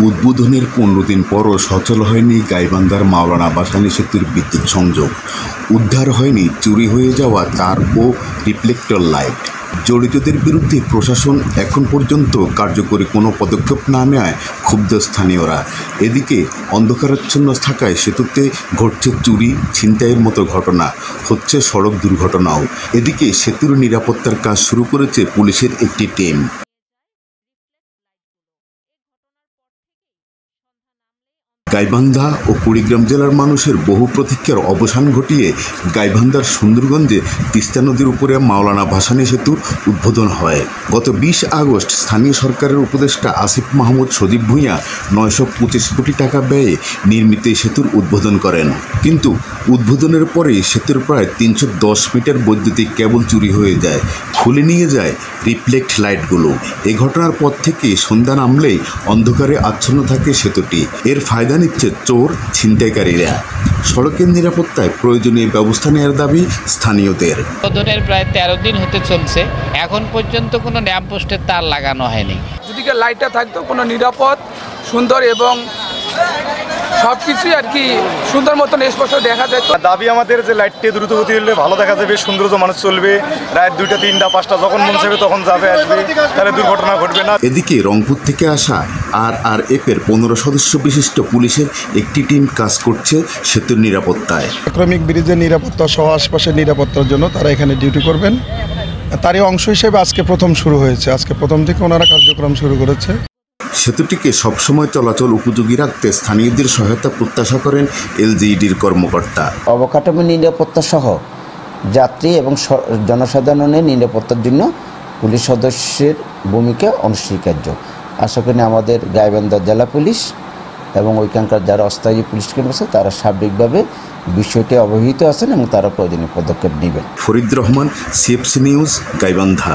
উদ্বোধনের 15 দিন পরও সচল হয়নি গাইবান্ধার মাওলানা ভাসানী সেতুর বিদ্যুৎ সংযোগ। উদ্ধার হয়নি চুরি হয়ে যাওয়া তার ও রিফ্লেক্টর লাইট। জড়িতদের বিরুদ্ধে প্রশাসন এখন পর্যন্ত কার্যকরী কোনো পদক্ষেপ না নেয় ক্ষুব্ধ স্থানীয়রা। এদিকে অন্ধকারাচ্ছন্ন থাকায় সেতুতে ঘটছে চুরি, ছিনতাইয়ের মতো ঘটনা, হচ্ছে সড়ক দুর্ঘটনাও। এদিকে সেতুর নিরাপত্তার কাজ শুরু করেছে পুলিশের একটি টিম। গাইবান্ধা ও কুড়িগ্রাম জেলার মানুষের বহু প্রতীক্ষার অবসান ঘটিয়ে গাইবান্ধার সুন্দরগঞ্জে তিস্তা নদীর উপরে মাওলানা ভাসানী সেতুর উদ্বোধন হয়। গত 20 আগস্ট স্থানীয় সরকারের উপদেষ্টা আসিফ মাহমুদ সজীব ভূঁইয়া 925 কোটি টাকা ব্যয়ে নির্মিত সেতুর উদ্বোধন করেন। কিন্তু উদ্বোধনের পরে সেতুর প্রায় 310 মিটার বৈদ্যুতিক কেবল চুরি হয়ে যায়, খুলে নিয়ে যায় রিফ্লেক্ট লাইটগুলো। এই ঘটনার পর থেকে সন্ধ্যা নামলেই অন্ধকারে আচ্ছন্ন থাকে সেতুটি। এর ফায়দা নিচ্ছে চোর, ছিনতাইকারীরা। সড়কের নিরাপত্তায় প্রয়োজনীয় ব্যবস্থা নেওয়ার দাবি স্থানীয়দের। উদ্বোধনের প্রায় 13 দিন হতে চলছে, এখন পর্যন্ত কোনো ল্যাম্পপোস্টের তার লাগানো হয়নি। যদি লাইটটা থাকতো কোনো নিরাপদ, সুন্দর এবং সব কিছুই আর কি সুন্দর মতন স্পষ্ট দেখা যায়। দাবি আমাদের যে লাইটটি দ্রুত গতি হলে ভালো দেখা যাবে, সৌন্দর্য মানুষ চলবে, রাত 2টা 3টা 5টা যখন মন চাইবে তখন যাবে আসবে, তাহলে দুর্ঘটনা ঘটবে না। এদিকে রংপুর থেকে আসা RRF এর 15 সদস্য বিশিষ্ট পুলিশের একটি টিম কাজ করছে সেতুর নিরাপত্তায়। ক্রমিক ব্রিজের নিরাপত্তা সহ আশপাশের নিরাপত্তার জন্য তারা এখানে ডিউটি করবেন। তারই অংশ হিসেবে আজকে প্রথম শুরু হয়েছে। আজকে প্রথম থেকে ওনারা কার্যক্রম শুরু করেছে। সেতুটিকে সবসময় চলাচল উপযোগী রাখতে স্থানীয়দের সহায়তা প্রত্যাশা করেন LGEDর কর্মকর্তা। অবকাঠামো নিরাপত্তা সহ যাত্রী এবং জনসাধারণের নিরাপত্তার জন্য পুলিশ সদস্যের ভূমিকা অনস্বীকার্য। আশা করি আমাদের গাইবান্ধা জেলা পুলিশ এবং ওইখানকার যারা অস্থায়ী পুলিশ কর্মী আছে তারা সার্বিকভাবে বিষয়টি অবহিত আছেন এবং তারা প্রয়োজনীয় পদক্ষেপ নেবেন। Farid Rahman, CFC news, Gaibandha.